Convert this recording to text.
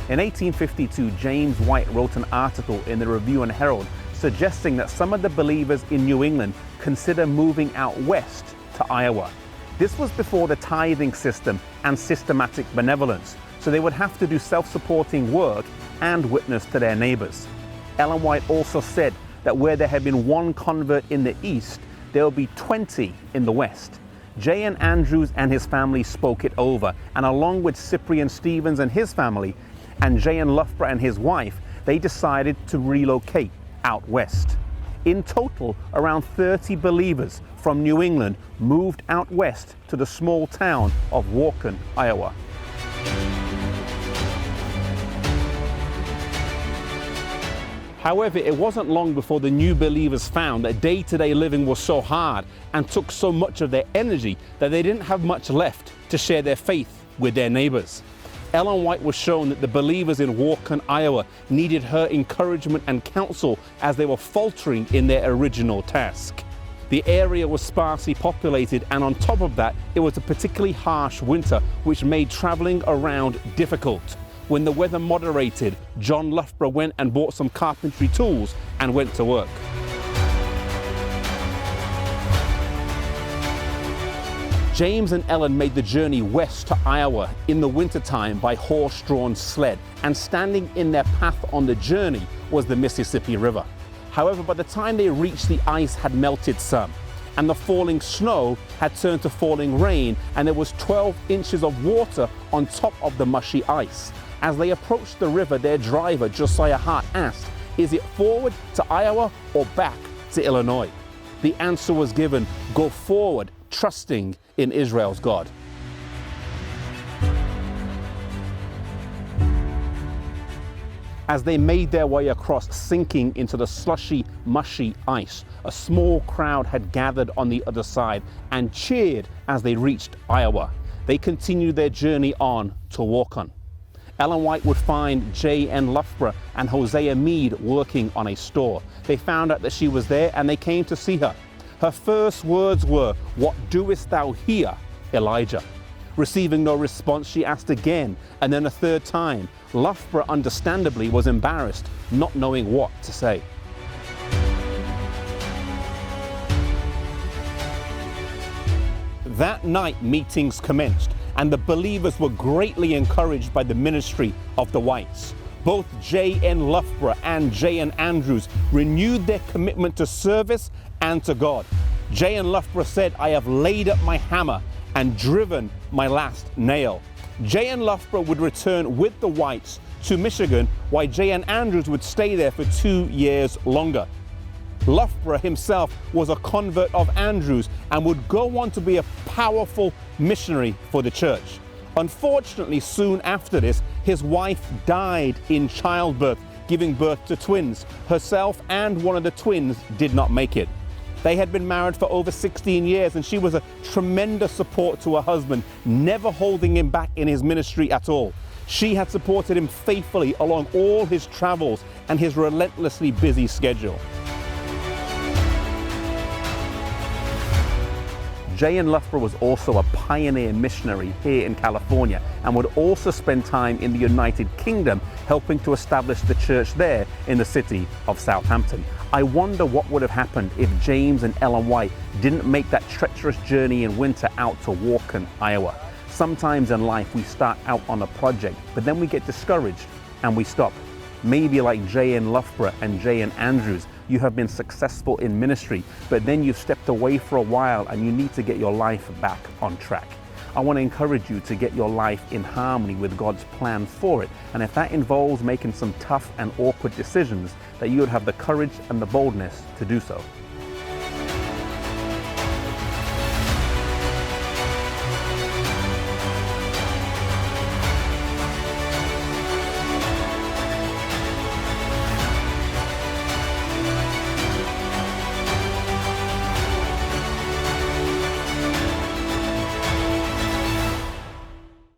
In 1852, James White wrote an article in the Review and Herald suggesting that some of the believers in New England consider moving out west to Iowa. This was before the tithing system and systematic benevolence, so they would have to do self-supporting work and witness to their neighbors. Ellen White also said that where there had been one convert in the east, there will be 20 in the west. J.N. Andrews and his family spoke it over, and along with Cyprian Stevens and his family, and J.N. Loughborough and his wife, they decided to relocate out west. In total, around 30 believers from New England moved out west to the small town of Waukegan, Iowa. However, it wasn't long before the new believers found that day-to-day living was so hard and took so much of their energy that they didn't have much left to share their faith with their neighbors. Ellen White was shown that the believers in Waukegan, Iowa needed her encouragement and counsel as they were faltering in their original task. The area was sparsely populated, and on top of that, it was a particularly harsh winter, which made traveling around difficult. When the weather moderated, John Loughborough went and bought some carpentry tools and went to work. James and Ellen made the journey west to Iowa in the wintertime by horse-drawn sled, and standing in their path on the journey was the Mississippi River. However, by the time they reached, the ice had melted some, and the falling snow had turned to falling rain, and there was 12 inches of water on top of the mushy ice. As they approached the river, their driver, Josiah Hart, asked, "Is it forward to Iowa or back to Illinois?" The answer was given, "Go forward, trusting in Israel's God." As they made their way across, sinking into the slushy, mushy ice, a small crowd had gathered on the other side and cheered as they reached Iowa. They continued their journey on to Waukegan. Ellen White would find J.N. Loughborough and Hosea Mead working on a store. They found out that she was there and they came to see her. Her first words were, "What doest thou here, Elijah?" Receiving no response, she asked again, and then a third time. Loughborough understandably was embarrassed, not knowing what to say. That night, meetings commenced, and the believers were greatly encouraged by the ministry of the Whites. Both J.N. Loughborough and J.N. Andrews renewed their commitment to service and to God. J.N. Loughborough said, "I have laid up my hammer and driven my last nail." J.N. Loughborough would return with the Whites to Michigan, while J.N. Andrews would stay there for 2 years longer. Loughborough himself was a convert of Andrews and would go on to be a powerful missionary for the church. Unfortunately, soon after this, his wife died in childbirth, giving birth to twins. Herself and one of the twins did not make it. They had been married for over 16 years, and she was a tremendous support to her husband, never holding him back in his ministry at all. She had supported him faithfully along all his travels and his relentlessly busy schedule. J.N. Loughborough was also a pioneer missionary here in California and would also spend time in the United Kingdom helping to establish the church there in the city of Southampton. I wonder what would have happened if James and Ellen White didn't make that treacherous journey in winter out to Waukegan, Iowa. Sometimes in life we start out on a project, but then we get discouraged and we stop. Maybe like J.N. Loughborough and J.N. Andrews, you have been successful in ministry, but then you've stepped away for a while and you need to get your life back on track. I want to encourage you to get your life in harmony with God's plan for it. And if that involves making some tough and awkward decisions, that you would have the courage and the boldness to do so.